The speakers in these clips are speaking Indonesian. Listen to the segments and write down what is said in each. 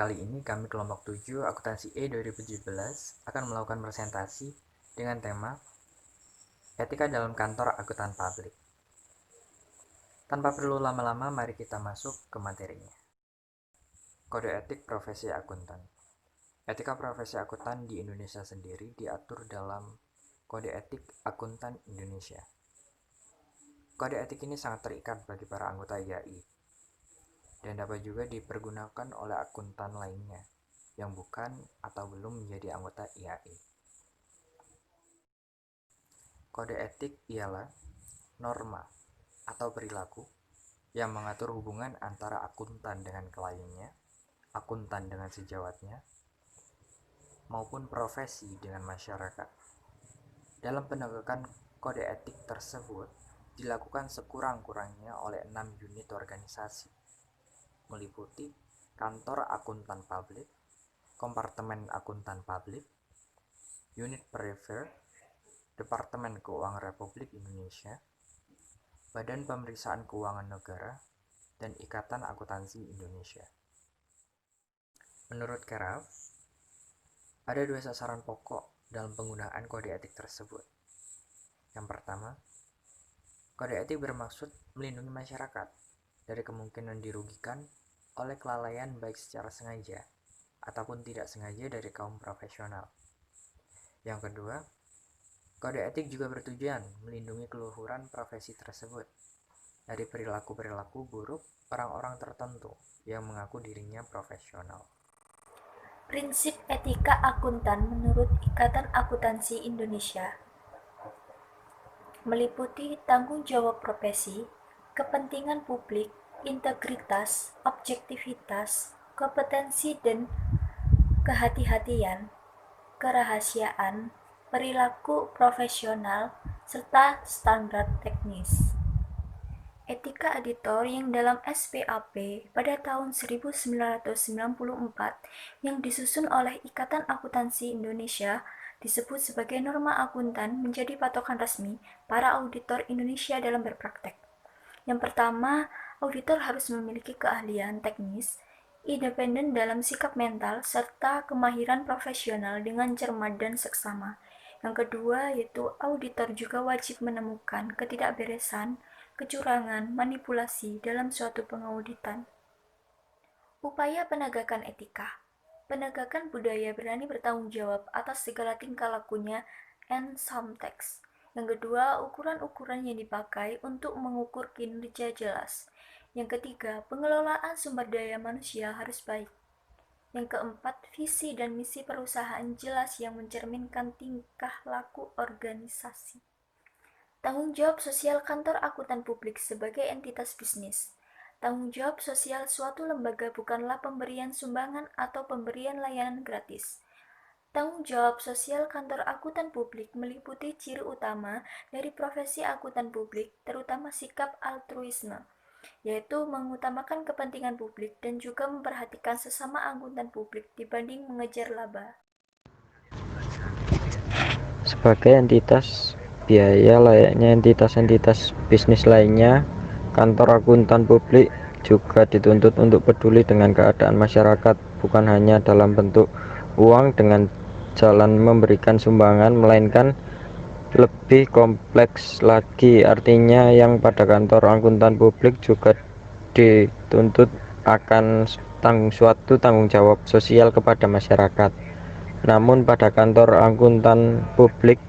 Kali ini kami kelompok 7 akuntansi E 2017 akan melakukan presentasi dengan tema Etika dalam Kantor Akuntan Publik. Tanpa perlu lama-lama, mari kita masuk ke materinya. Kode etik profesi akuntan. Etika profesi akuntan di Indonesia sendiri diatur dalam Kode Etik Akuntan Indonesia. Kode etik ini sangat terikat bagi para anggota IAI dan dapat juga dipergunakan oleh akuntan lainnya yang bukan atau belum menjadi anggota IAI. Kode etik ialah norma atau perilaku yang mengatur hubungan antara akuntan dengan kliennya, akuntan dengan sejawatnya, maupun profesi dengan masyarakat. Dalam penegakan kode etik tersebut dilakukan sekurang-kurangnya oleh 6 unit organisasi, meliputi Kantor Akuntan Publik, Kompartemen Akuntan Publik, Unit Perifer, Departemen Keuangan Republik Indonesia, Badan Pemeriksaan Keuangan Negara, dan Ikatan Akuntansi Indonesia. Menurut Keraf, ada 2 sasaran pokok dalam penggunaan kode etik tersebut. Yang pertama, kode etik bermaksud melindungi masyarakat dari kemungkinan dirugikan oleh kelalaian baik secara sengaja ataupun tidak sengaja dari kaum profesional. Yang kedua, kode etik juga bertujuan melindungi keluhuran profesi tersebut dari perilaku-perilaku buruk orang-orang tertentu yang mengaku dirinya profesional. Prinsip etika akuntan menurut Ikatan Akuntansi Indonesia meliputi tanggung jawab profesi, kepentingan publik, integritas, objektivitas, kompetensi dan kehati-hatian, kerahasiaan, perilaku profesional, serta standar teknis. Etika Auditor yang dalam SPAP pada tahun 1994 yang disusun oleh Ikatan Akuntansi Indonesia disebut sebagai norma akuntan menjadi patokan resmi para auditor Indonesia dalam berpraktek. Yang pertama, auditor harus memiliki keahlian teknis, independen dalam sikap mental, serta kemahiran profesional dengan cermat dan seksama. Yang kedua, yaitu auditor juga wajib menemukan ketidakberesan, kecurangan, manipulasi dalam suatu pengauditan. Upaya penegakan etika. Penegakan budaya berani bertanggung jawab atas segala tingkah lakunya and sometimes. Yang kedua, ukuran-ukuran yang dipakai untuk mengukur kinerja jelas. Yang ketiga, pengelolaan sumber daya manusia harus baik. Yang keempat, visi dan misi perusahaan jelas yang mencerminkan tingkah laku organisasi. Tanggung jawab sosial kantor akuntan publik sebagai entitas bisnis. Tanggung jawab sosial suatu lembaga bukanlah pemberian sumbangan atau pemberian layanan gratis. Tanggung jawab sosial kantor akuntan publik meliputi ciri utama dari profesi akuntan publik, terutama sikap altruisme, yaitu mengutamakan kepentingan publik dan juga memperhatikan sesama akuntan publik dibanding mengejar laba. Sebagai entitas biaya layaknya entitas-entitas bisnis lainnya, kantor akuntan publik juga dituntut untuk peduli dengan keadaan masyarakat, bukan hanya dalam bentuk uang dengan jalan memberikan sumbangan, melainkan lebih kompleks lagi. Artinya yang pada kantor akuntan publik juga dituntut akan suatu tanggung jawab sosial kepada masyarakat. Namun pada kantor akuntan publik,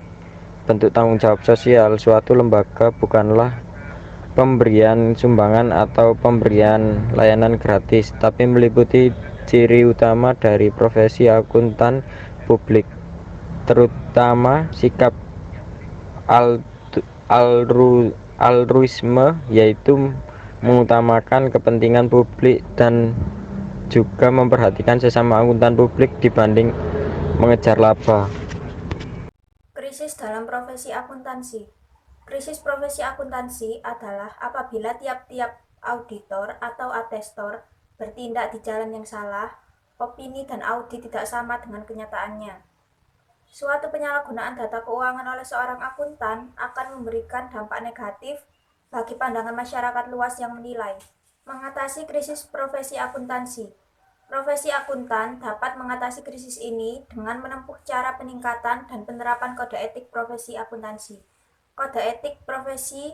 bentuk tanggung jawab sosial suatu lembaga bukanlah pemberian sumbangan atau pemberian layanan gratis, tapi meliputi ciri utama dari profesi akuntan publik, terutama sikap altruisme, yaitu mengutamakan kepentingan publik dan juga memperhatikan sesama akuntan publik dibanding mengejar laba. Krisis dalam profesi akuntansi. Krisis profesi akuntansi adalah apabila tiap-tiap auditor atau atestor bertindak di jalan yang salah, opini dan audit tidak sama dengan kenyataannya. Suatu penyalahgunaan data keuangan oleh seorang akuntan akan memberikan dampak negatif bagi pandangan masyarakat luas yang menilai. Mengatasi krisis profesi akuntansi. Profesi akuntan dapat mengatasi krisis ini dengan menempuh cara peningkatan dan penerapan kode etik profesi akuntansi. Kode etik profesi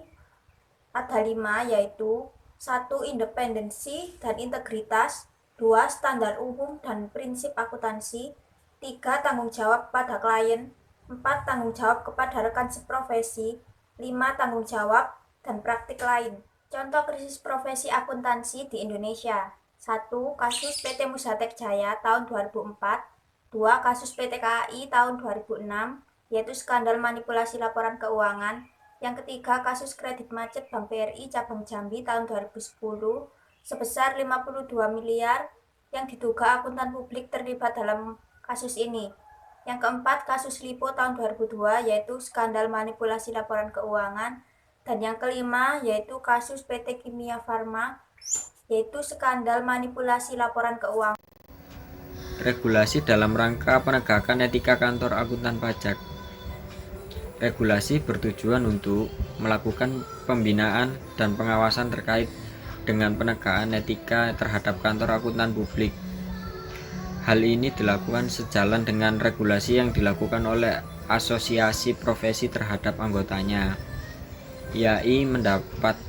ada 5, yaitu 1. Independensi dan integritas, 2. Standar umum dan prinsip akuntansi, 3. Tanggung jawab pada klien, 4. Tanggung jawab kepada rekan seprofesi, 5. Tanggung jawab dan praktik lain. Contoh krisis profesi akuntansi di Indonesia. 1. Kasus PT Musatek Jaya tahun 2004, 2. Kasus PT KAI tahun 2006, yaitu skandal manipulasi laporan keuangan. Yang ketiga, kasus kredit macet Bank BRI Cabang Jambi tahun 2010 sebesar 52 miliar yang diduga akuntan publik terlibat dalam kasus ini. Yang keempat, kasus LIPO tahun 2002 yaitu skandal manipulasi laporan keuangan. Dan yang kelima, yaitu kasus PT Kimia Farma yaitu skandal manipulasi laporan keuangan. Regulasi dalam rangka penegakan etika kantor akuntan pajak. Regulasi bertujuan untuk melakukan pembinaan dan pengawasan terkait dengan penegakan etika terhadap kantor akuntan publik. Hal ini dilakukan sejalan dengan regulasi yang dilakukan oleh asosiasi profesi terhadap anggotanya. IAI mendapatkan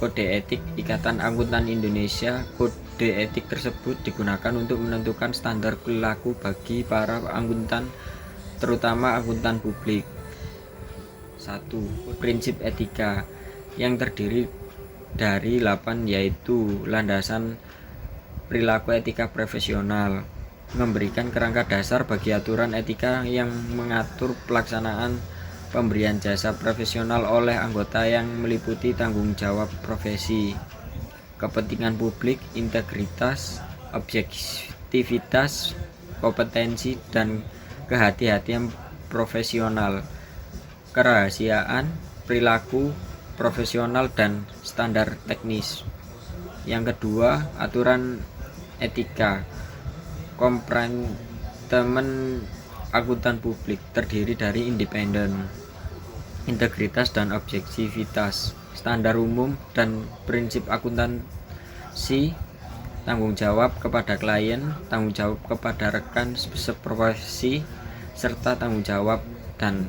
kode etik Ikatan Akuntan Indonesia. Kode etik tersebut digunakan untuk menentukan standar perilaku bagi para akuntan, terutama akuntan publik. 1. Prinsip etika yang terdiri dari 8, yaitu landasan perilaku etika profesional, memberikan kerangka dasar bagi aturan etika yang mengatur pelaksanaan pemberian jasa profesional oleh anggota yang meliputi tanggung jawab profesi, kepentingan publik, integritas, objektivitas, kompetensi, dan kehati-hatian profesional, kerahasiaan, perilaku profesional, dan standar teknis. Yang kedua, aturan etika kompartemen akuntan publik terdiri dari independen, integritas, dan objektivitas, standar umum dan prinsip akuntansi, tanggung jawab kepada klien, tanggung jawab kepada rekan seprofesi, serta tanggung jawab dan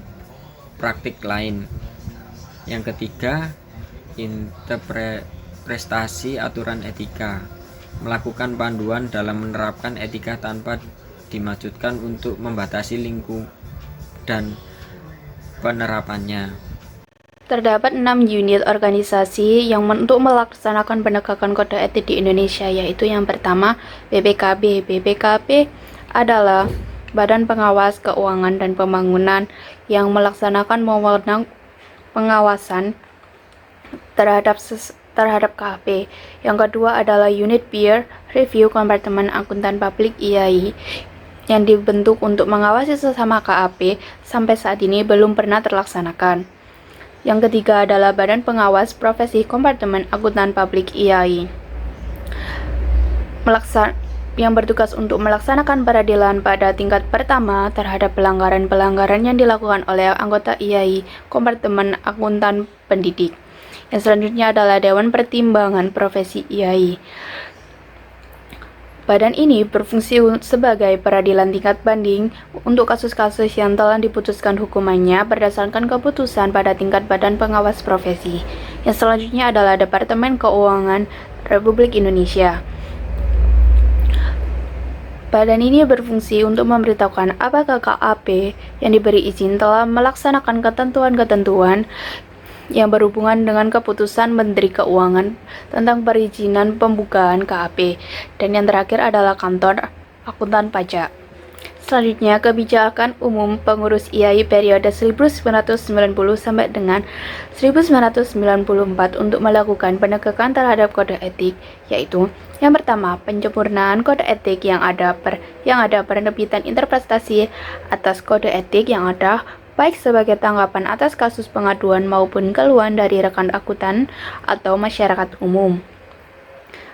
praktik lain. Yang ketiga, interpretasi aturan etika, melakukan panduan dalam menerapkan etika tanpa dimaksudkan untuk membatasi lingkup dan penerapannya. Terdapat 6 unit organisasi yang untuk melaksanakan penegakan kode etik di Indonesia, yaitu yang pertama BPKB. BPKB adalah Badan Pengawas Keuangan dan Pembangunan yang melaksanakan wewenang pengawasan terhadap KAP. Yang kedua adalah Unit Peer Review Kompartemen Akuntan Publik IAI yang dibentuk untuk mengawasi sesama KAP, sampai saat ini belum pernah terlaksanakan. Yang ketiga adalah Badan Pengawas Profesi Kompartemen Akuntan Publik IAI yang bertugas untuk melaksanakan peradilan pada tingkat pertama terhadap pelanggaran-pelanggaran yang dilakukan oleh anggota IAI Kompartemen Akuntan Pendidik. Yang selanjutnya adalah Dewan Pertimbangan Profesi IAI. Badan ini berfungsi sebagai peradilan tingkat banding untuk kasus-kasus yang telah diputuskan hukumannya berdasarkan keputusan pada tingkat Badan Pengawas Profesi. Yang selanjutnya adalah Departemen Keuangan Republik Indonesia. Badan ini berfungsi untuk memberitahukan apakah KAP yang diberi izin telah melaksanakan ketentuan-ketentuan yang berhubungan dengan keputusan Menteri Keuangan tentang perizinan pembukaan KAP. Dan yang terakhir adalah Kantor Akuntan Pajak. Selanjutnya, kebijakan umum pengurus IAI periode 1990 sampai dengan 1994 untuk melakukan penegakan terhadap kode etik, yaitu yang pertama, penyempurnaan kode etik yang ada penerbitan interpretasi atas kode etik yang ada, baik sebagai tanggapan atas kasus pengaduan maupun keluhan dari rekan akuntan atau masyarakat umum.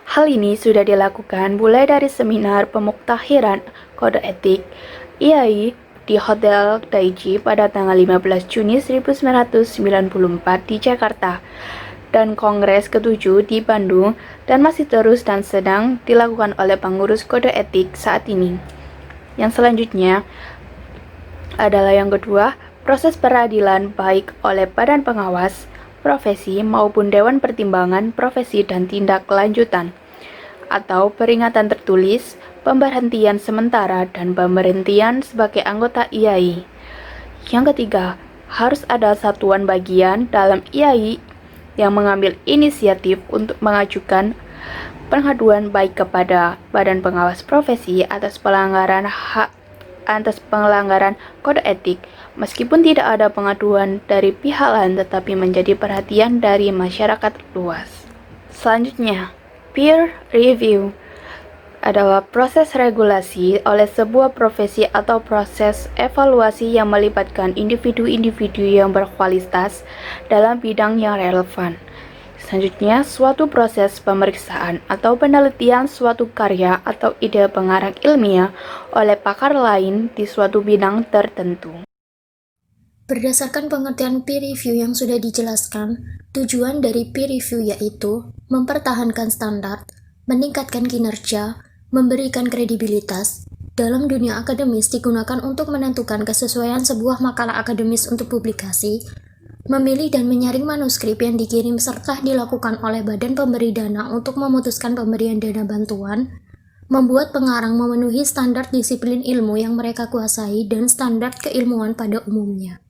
Hal ini sudah dilakukan mulai dari seminar pemuktahiran kode etik IAI di Hotel Daichi pada tanggal 15 Juni 1994 di Jakarta. dan Kongres ke-7 di Bandung dan masih terus dan sedang dilakukan oleh pengurus kode etik saat ini. Yang selanjutnya adalah yang kedua, proses peradilan baik oleh badan pengawas profesi maupun Dewan Pertimbangan Profesi dan Tindak Lanjutan atau peringatan tertulis, pemberhentian sementara dan pemberhentian sebagai anggota IAI. Yang ketiga, harus ada satuan bagian dalam IAI yang mengambil inisiatif untuk mengajukan pengaduan baik kepada Badan Pengawas Profesi atas pelanggaran kode etik, meskipun tidak ada pengaduan dari pihak lain tetapi menjadi perhatian dari masyarakat luas. Selanjutnya, peer review adalah proses regulasi oleh sebuah profesi atau proses evaluasi yang melibatkan individu-individu yang berkualitas dalam bidang yang relevan. Selanjutnya, suatu proses pemeriksaan atau penelitian suatu karya atau ide pengarang ilmiah oleh pakar lain di suatu bidang tertentu. Berdasarkan pengertian peer review yang sudah dijelaskan, tujuan dari peer review yaitu mempertahankan standar, meningkatkan kinerja, memberikan kredibilitas. Dalam dunia akademis digunakan untuk menentukan kesesuaian sebuah makalah akademis untuk publikasi, memilih dan menyaring manuskrip yang dikirim serta dilakukan oleh badan pemberi dana untuk memutuskan pemberian dana bantuan, membuat pengarang memenuhi standar disiplin ilmu yang mereka kuasai dan standar keilmuan pada umumnya.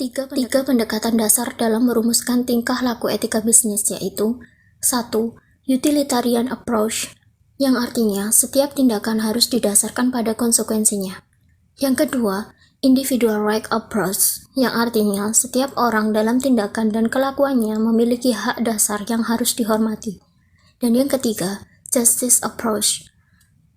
Tiga pendekatan dasar dalam merumuskan tingkah laku etika bisnis yaitu 1. Utilitarian approach, yang artinya setiap tindakan harus didasarkan pada konsekuensinya. Yang kedua, individual right approach, yang artinya setiap orang dalam tindakan dan kelakuannya memiliki hak dasar yang harus dihormati. Dan yang ketiga, justice approach,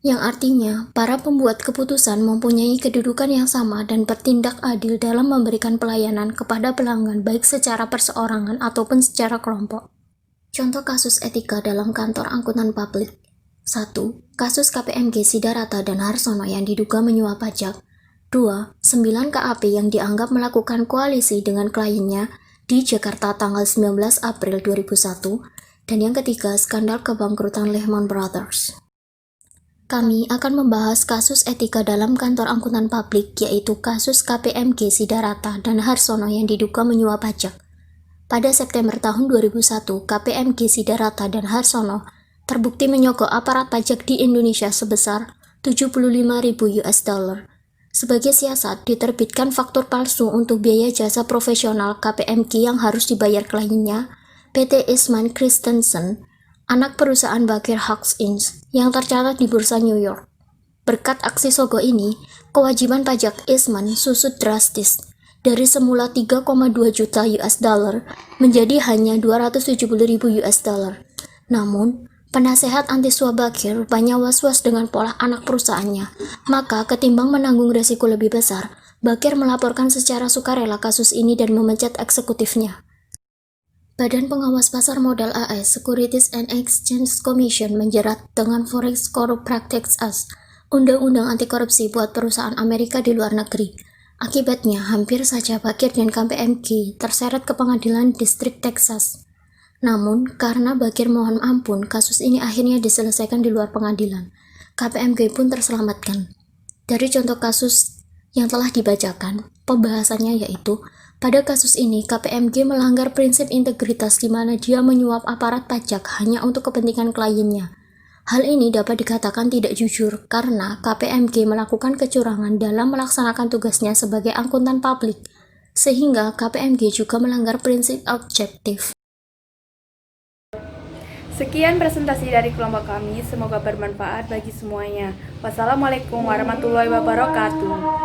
yang artinya para pembuat keputusan mempunyai kedudukan yang sama dan bertindak adil dalam memberikan pelayanan kepada pelanggan baik secara perseorangan ataupun secara kelompok. Contoh kasus etika dalam kantor angkutan publik. 1. Kasus KPMG Sidarata dan Harsono yang diduga menyuap pajak. 2. 9 KAP yang dianggap melakukan koalisi dengan kliennya di Jakarta tanggal 19 April 2001. Dan yang ketiga, skandal kebangkrutan Lehman Brothers. Kami akan membahas kasus etika dalam kantor angkutan publik, yaitu kasus KPMG Sidarata dan Harsono yang diduga menyuap pajak. Pada September tahun 2001, KPMG Sidarata dan Harsono terbukti menyogok aparat pajak di Indonesia sebesar 75.000 US dollar. Sebagai siasat, diterbitkan faktur palsu untuk biaya jasa profesional KPMG yang harus dibayar kliennya, PT Eastman Christensen, anak perusahaan Baker Hughes Inc., yang tercatat di Bursa New York. Berkat aksi sogok ini, kewajiban pajak Eastman susut drastis dari semula 3,2 juta US dollar menjadi hanya 270.000 US dollar. Namun, penasehat anti suap Baker rupanya was-was dengan pola anak perusahaannya. Maka ketimbang menanggung resiko lebih besar, Baker melaporkan secara sukarela kasus ini dan memecat eksekutifnya. Badan Pengawas Pasar Modal AS Securities and Exchange Commission menjerat dengan Forex Corrupt Practices Act, Undang-Undang Anti Korupsi buat perusahaan Amerika di luar negeri. Akibatnya, hampir saja Baker dan KPMG terseret ke pengadilan distrik Texas. Namun, karena Baker mohon ampun, kasus ini akhirnya diselesaikan di luar pengadilan. KPMG pun terselamatkan. Dari contoh kasus yang telah dibacakan, pembahasannya yaitu, pada kasus ini KPMG melanggar prinsip integritas di mana dia menyuap aparat pajak hanya untuk kepentingan kliennya. Hal ini dapat dikatakan tidak jujur karena KPMG melakukan kecurangan dalam melaksanakan tugasnya sebagai angkutan publik, sehingga KPMG juga melanggar prinsip objektif. Sekian presentasi dari kelompok kami, semoga bermanfaat bagi semuanya. Wassalamualaikum warahmatullahi wabarakatuh.